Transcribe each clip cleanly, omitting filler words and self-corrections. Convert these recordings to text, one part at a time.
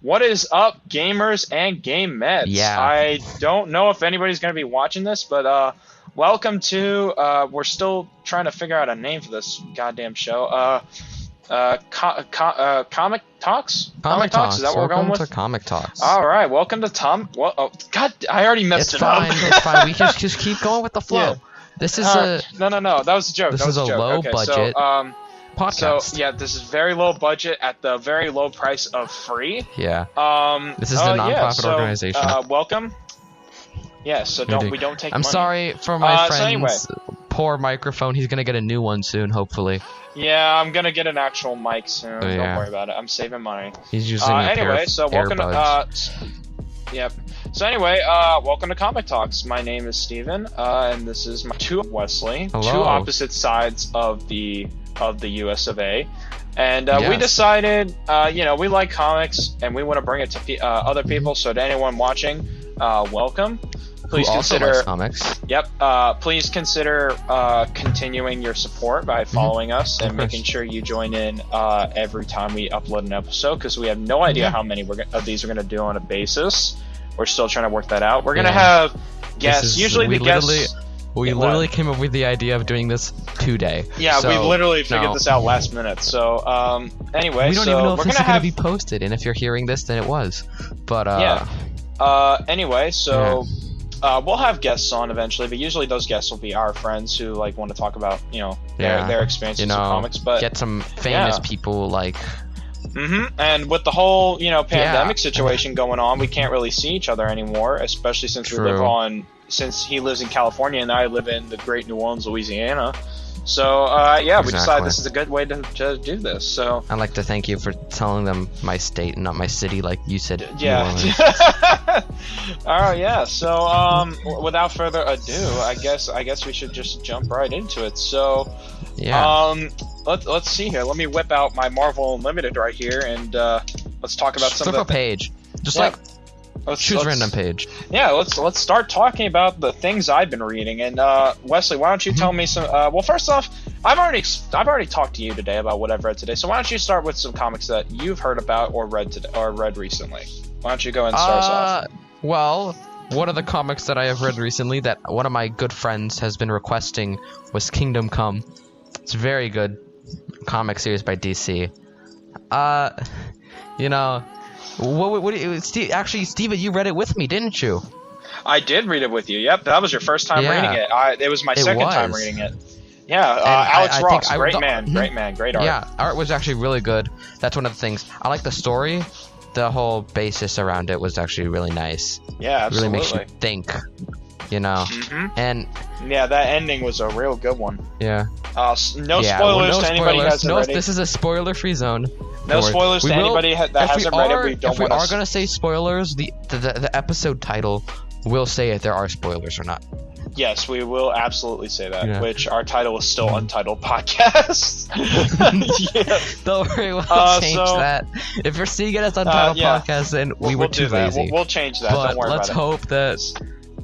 What is up, gamers and game meds? Yeah. I don't know if anybody's going to be watching this, but welcome to. We're still trying to figure out a name for this goddamn show. Comic Talks. Comic Talks. Is that what we're going with? Welcome to Comic Talks. All right. Welcome to Tom. Well, oh God, I already messed It's it fine. up. It's fine. We just keep going with the flow. Yeah. This is No. That was a joke. This that was is a joke. low Okay, budget podcast. So yeah, this is very low budget at the very low price of free. Yeah. This is a yeah, non-profit so, organization. Welcome. Yeah, so we don't take I'm money. sorry for my so friend's anyway. poor microphone. He's gonna get a new one soon, hopefully. Yeah, I'm gonna get an actual mic soon. Oh, yeah. Don't worry about it. I'm saving money. He's using a pair Anyway, of so welcome earbuds. Yep. So anyway, welcome to Comic Talks. My name is Steven, and this is my two Wesley, Hello. two opposite sides of the US of A. And we Yes. decided, we like comics, and we want to bring it to other people. So to anyone watching, welcome. Please Who also consider. likes comics. Yep. Please consider continuing your support by following us and Of course. making sure you join in every time we upload an episode, because we have no idea Yeah. how many of these we're going to do on a basis. We're still trying to work that out. We're going to Yeah. have guests. Usually we the guests. We Yeah, literally what? came up with the idea of doing this today. Yeah, So, we literally figured no. this out last minute. So anyway, We don't so even know if we're this gonna is going have to be posted, and if you're hearing this, then it was. But Anyway, so we'll have guests on eventually, but usually those guests will be our friends who want to talk about their experiences with comics. But get some famous yeah. people like. And with the whole pandemic situation going on, we can't really see each other anymore, especially since True. since he lives in California and I live in the great New Orleans, Louisiana. So we decided Exactly. this is a good way to do this. So I'd like to thank you for telling them my state and not my city, like you said. New yeah. Orleans. All right, yeah. So without further ado, I guess we should just jump right into it. So Yeah. let's see here. Let me whip out my Marvel Unlimited right here, and let's talk about some Flip of a the page. Just Yeah. like choose random page. Yeah, let's start talking about the things I've been reading. And Wesley, why don't you tell me some? Well, first off, I've already talked to you today about what I've read today. So why don't you start with some comics that you've heard about or read recently? Why don't you go ahead and start us off? Well, one of the comics that I have read recently that one of my good friends has been requesting was Kingdom Come. It's a very good comic series by DC. What do you, Steve, actually, Steven, you read it with me, didn't you? I did read it with you. Yep, that was your first time Yeah. reading it. It was my second time was. reading it. Yeah, And Alex I Ross, think great man, great art. Yeah, art was actually really good. That's one of the things. I like the story. The whole basis around it was actually really nice. Yeah, It really absolutely. makes you think, And Yeah, that ending was a real good one. yeah. No spoilers to anybody who hasn't read it. This is a spoiler-free zone. No spoilers to anybody that hasn't read it. We don't If we want are gonna say spoilers, the episode title will say if there are spoilers or not. Yes, we will absolutely say that. Yeah. Which our title is still Untitled Podcast. Yeah. Don't worry, we'll change so- that. If you're seeing it as Untitled yeah. Podcast, then we We'll were too do that. lazy. We'll change that. But Don't worry let's about hope that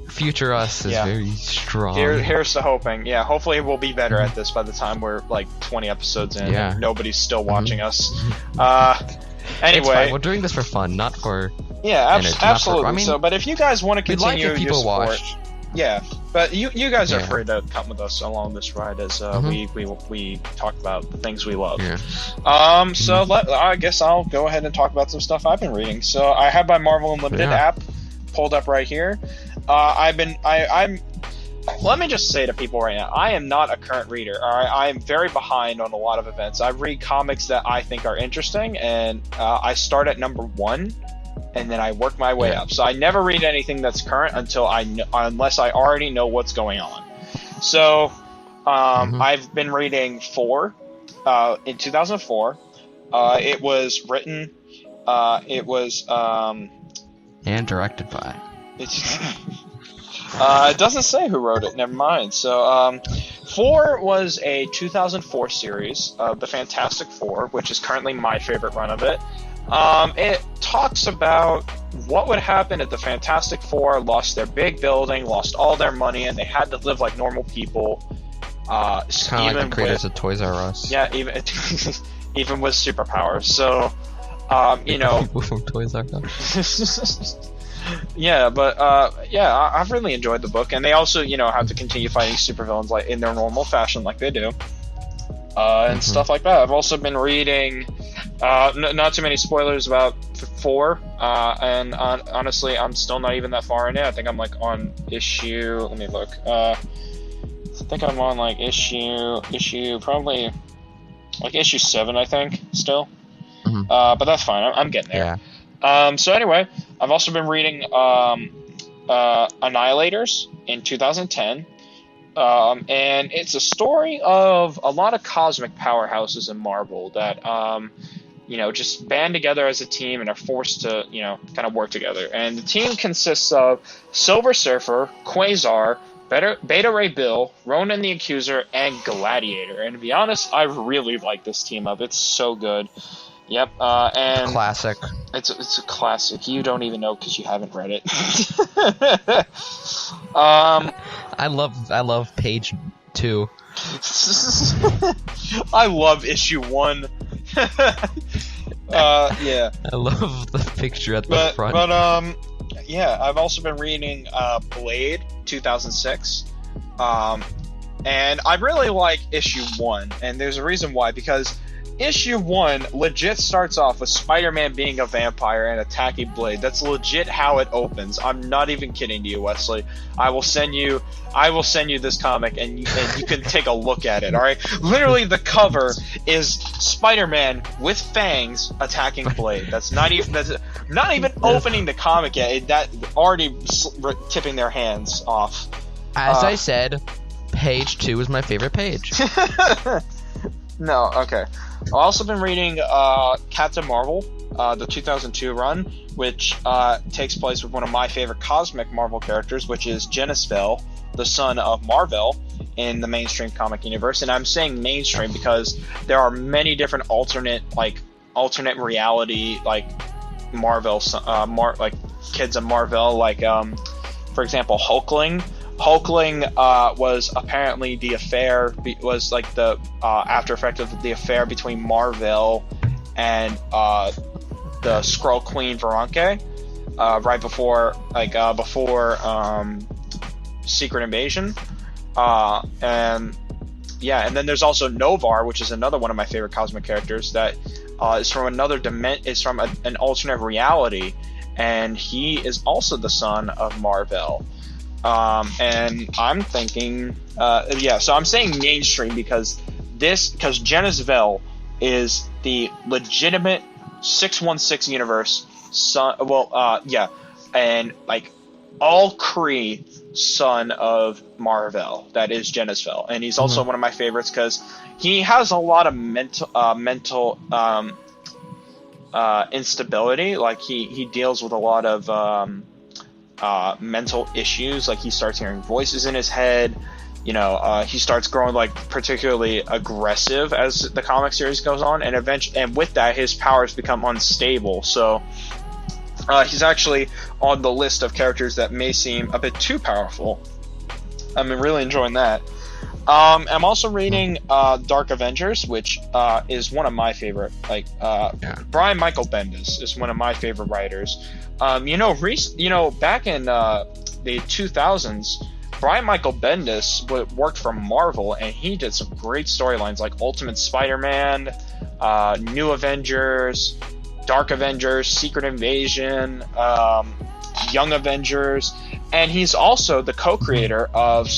future us is Yeah. very strong. Here's the hoping. Yeah, hopefully we'll be better at this by the time we're like 20 episodes in. Yeah. And nobody's still watching us. It's fine. Anyway, We're doing this for fun, not for. yeah, and it's not for- absolutely. I mean, So, but if you guys want to We'd like continue if your people support, watched. yeah. But you guys are Yeah. free to come with us along this ride as we talk about the things we love. Yeah. So I guess I'll go ahead and talk about some stuff I've been reading. So I have my Marvel Unlimited Yeah. app pulled up right here. I'm. Let me just say to people right now, I am not a current reader. All right, I am very behind on a lot of events. I read comics that I think are interesting, and I start at number 1, and then I work my way Yeah. up. So I never read anything that's current unless I already know what's going on. So I've been reading 4 in 2004. It was written. And directed by. It doesn't say who wrote it. Never mind. So, 4 was a 2004 series of the Fantastic Four, which is currently my favorite run of it. It talks about what would happen if the Fantastic Four lost their big building, lost all their money, and they had to live like normal people. Kind of like the creators of Toys R Us. Yeah, even even with superpowers. So, You know. People from Toys R Us. Yeah, but I've really enjoyed the book, and they also, you know, have to continue fighting supervillains like in their normal fashion, like they do, and stuff like that. I've also been reading, not too many spoilers about 4, and honestly, I'm still not even that far in it. I think I'm like on issue. Let me look. I think I'm on like issue probably like issue 7, I think still. But that's fine. I'm getting there. Yeah. So anyway, I've also been reading Annihilators in 2010, and it's a story of a lot of cosmic powerhouses in Marvel that you know, just band together as a team and are forced to, you know, kind of work together. And the team consists of Silver Surfer, Quasar, Beta Ray Bill, Ronan the Accuser, and Gladiator. And to be honest, I really like this team up. It's so good. Yep, and Classic. It's a classic. You don't even know because you haven't read it. I love page 2. I love issue 1. Yeah. I love the picture at the front. But yeah, I've also been reading Blade 2006. And I really like issue 1, and there's a reason why, because issue 1 legit starts off with Spider-Man being a vampire and attacking Blade. That's legit how it opens. I'm not even kidding to you, Wesley. I will send you this comic, and you can take a look at it. All right, literally the cover is Spider-Man with fangs attacking Blade. That's not even opening the comic yet. That already tipping their hands off. As I said, page 2 is my favorite page. No, okay. I've also been reading Captain Marvel, the 2002 run, which takes place with one of my favorite cosmic Marvel characters, which is Genisville, the son of Mar-Vell in the mainstream comic universe. And I'm saying mainstream because there are many different alternate reality, like Mar-Vell, like kids of Mar-Vell, like for example, Hulkling. Hulkling was apparently the affair, was like the after effect of the affair between Mar-Vell and the Skrull Queen Veranke, right before Secret Invasion, and yeah, and then there's also Novar, which is another one of my favorite cosmic characters that is from another is from an alternate reality, and he is also the son of Mar-Vell. And I'm thinking, so I'm saying mainstream because Genisville is the legitimate 616 universe son. And like all Kree son of Mar-Vell. That is Genisville, and he's also one of my favorites because he has a lot of mental instability. Like he deals with a lot of mental issues. Like he starts hearing voices in his head, you know, he starts growing like particularly aggressive as the comic series goes on, and eventually, and with that his powers become unstable. So he's actually on the list of characters that may seem a bit too powerful. I'm really enjoying that. I'm also reading Dark Avengers, which is one of my favorite. Brian Michael Bendis is one of my favorite writers. Back in the 2000s, Brian Michael Bendis worked for Marvel, and he did some great storylines like Ultimate Spider-Man, New Avengers, Dark Avengers, Secret Invasion, Young Avengers, and he's also the co-creator of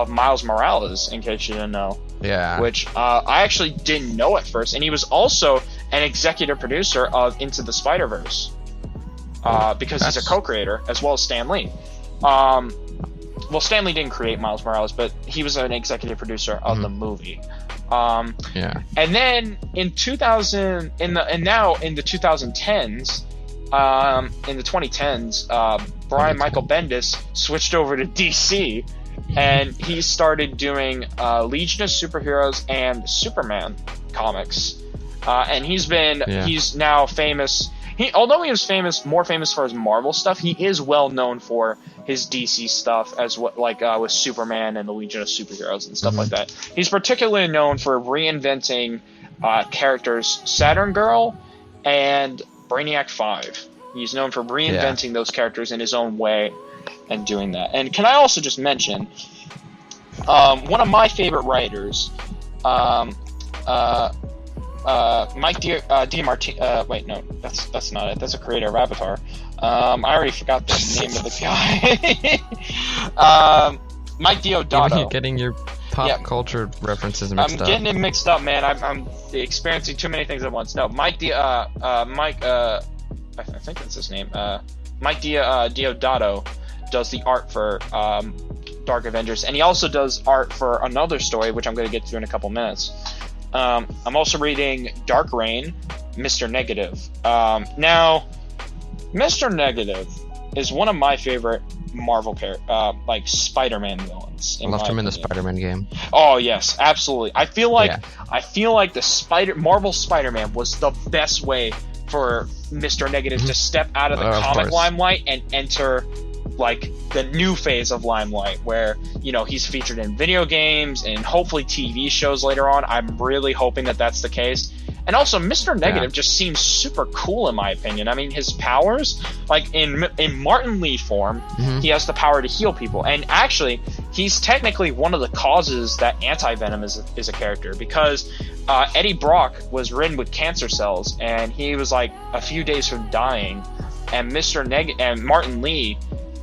Miles Morales, in case you didn't know. Yeah. Which I actually didn't know at first, and he was also an executive producer of Into the Spider-Verse, because he's a co-creator as well as Stan Lee. Well, Stan Lee didn't create Miles Morales, but he was an executive producer of the movie. And then in 2010s, in the 2010s, Brian Michael Bendis switched over to DC, and he started doing Legion of Superheroes and Superman comics. And he's now famous. Although he was more famous for his Marvel stuff, he is well known for his DC stuff as well, like with Superman and the Legion of Superheroes and stuff like that. He's particularly known for reinventing characters Saturn Girl and Brainiac 5. He's known for reinventing those characters in his own way and doing that. And can I also just mention, one of my favorite writers, Mike DiMartino. Wait, no, that's not it. That's a creator of Avatar. I already forgot the name of the guy. Mike Deodato. You're getting your pop culture references mixed up. I'm getting it mixed up, man. I'm experiencing too many things at once. No, I think that's his name. Mike Deodato does the art for Dark Avengers, and he also does art for another story, which I'm going to get to in a couple minutes. I'm also reading Dark Reign, Mr. Negative. Now, Mr. Negative is one of my favorite Marvel like Spider-Man villains. I loved him in the Spider-Man game. Oh yes, absolutely. I feel like the Marvel Spider-Man was the best way for Mr. Negative to step out of the comic limelight and enter like the new phase of limelight, where he's featured in video games and hopefully TV shows later on. I'm really hoping that that's the case. And also, Mr. Negative just seems super cool in my opinion. I mean, his powers, like in Martin Lee form, he has the power to heal people. And actually, he's technically one of the causes that Anti-Venom is a character, because Eddie Brock was ridden with cancer cells, and he was like a few days from dying. And and Martin Lee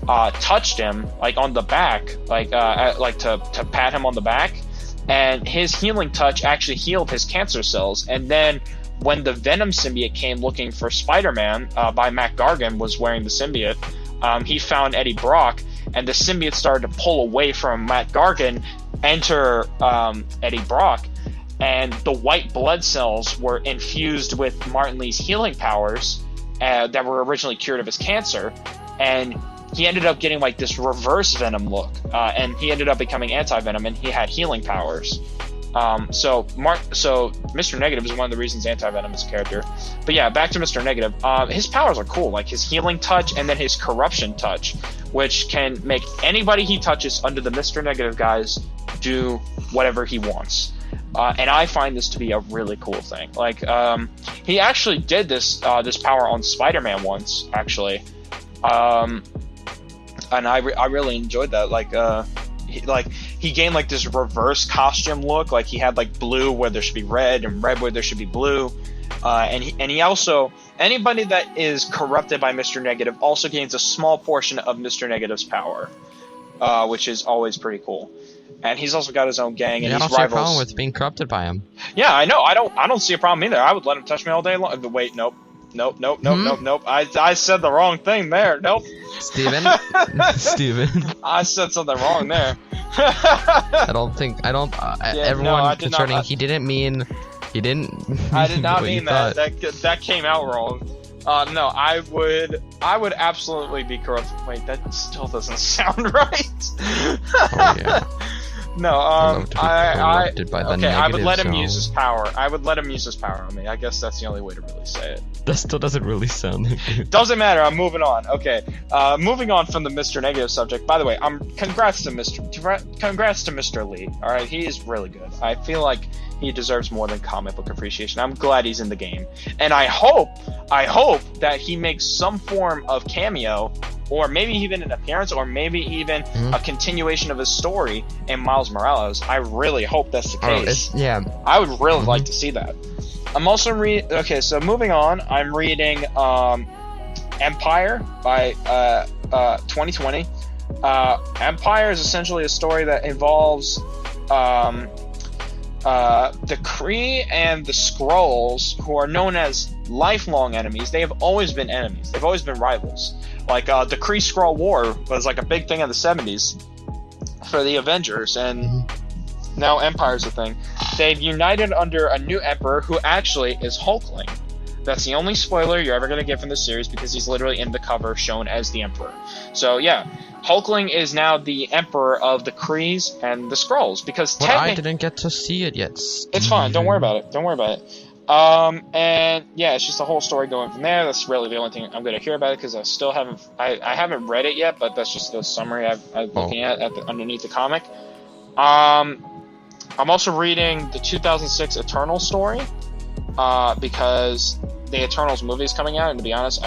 touched him like on the back, to pat him on the back. And his healing touch actually healed his cancer cells. And then when the Venom symbiote came looking for Spider-Man, by Matt Gargan was wearing the symbiote, he found Eddie Brock, and the symbiote started to pull away from Matt Gargan, enter Eddie Brock, and the white blood cells were infused with Martin Lee's healing powers that were originally cured of his cancer. And he ended up getting like this reverse Venom look, and he ended up becoming Anti-Venom, and he had healing powers. So Mr. Negative is one of the reasons Anti-Venom is a character. But yeah, back to Mr. Negative. His powers are cool, like his healing touch and then his corruption touch, which can make anybody he touches under the Mr. Negative guise do whatever he wants. And I find this to be a really cool thing. Like, he actually did this power on Spider-Man once, actually. And I really enjoyed that. He gained like this reverse costume look. Like he had like blue where there should be red and red where there should be blue. And he also, anybody that is corrupted by Mr. Negative also gains a small portion of Mr. Negative's power, which is always pretty cool. And he's also got his own gang, and I his don't see a rivals. problem with being corrupted by him. Yeah, I know. I don't see a problem either. I would let him touch me all day long. Wait, nope. I said the wrong thing there. Nope. Steven? Steven. I said something wrong there. Everyone concerning, not. he didn't. I did not mean that. That came out wrong. No, I would absolutely be corrupted. Wait, that still doesn't sound right. Oh, yeah. No, I would let him use his power. I would let him use his power on me. I guess that's the only way to really say it. That still doesn't really sound like it. Doesn't matter. I'm moving on. Okay, moving on from the Mr. Negative subject. By the way, congrats to Mr. Lee. All right, he is really good. I feel like he deserves more than comic book appreciation. I'm glad he's in the game, and I hope that he makes some form of cameo, or maybe even an appearance, or maybe even a continuation of his story in Miles Morales. I really hope that's the case. I would really like to see that. I'm also okay, so moving on, I'm reading Empire by 2020. Empire is essentially a story that involves the Kree and the Skrulls, who are known as lifelong enemies. They have always been enemies. They've always been rivals. Like, the Kree-Skrull War was like a big thing in the 70s for the Avengers, and now Empire's a thing. They've united under a new emperor who actually is Hulkling. That's the only spoiler you're ever going to get from this series, because he's literally in the cover shown as the emperor. So yeah, Hulkling is now the emperor of the Krees and the Skrulls, because I didn't get to see it yet. It's fine, don't worry about it. And yeah, it's just a whole story going from there. That's really the only thing I'm going to hear about it, because I still haven't read it yet, but that's just the summary I'm looking at underneath the comic. I'm also reading the 2006 Eternal story, because the Eternals movie is coming out, and to be honest,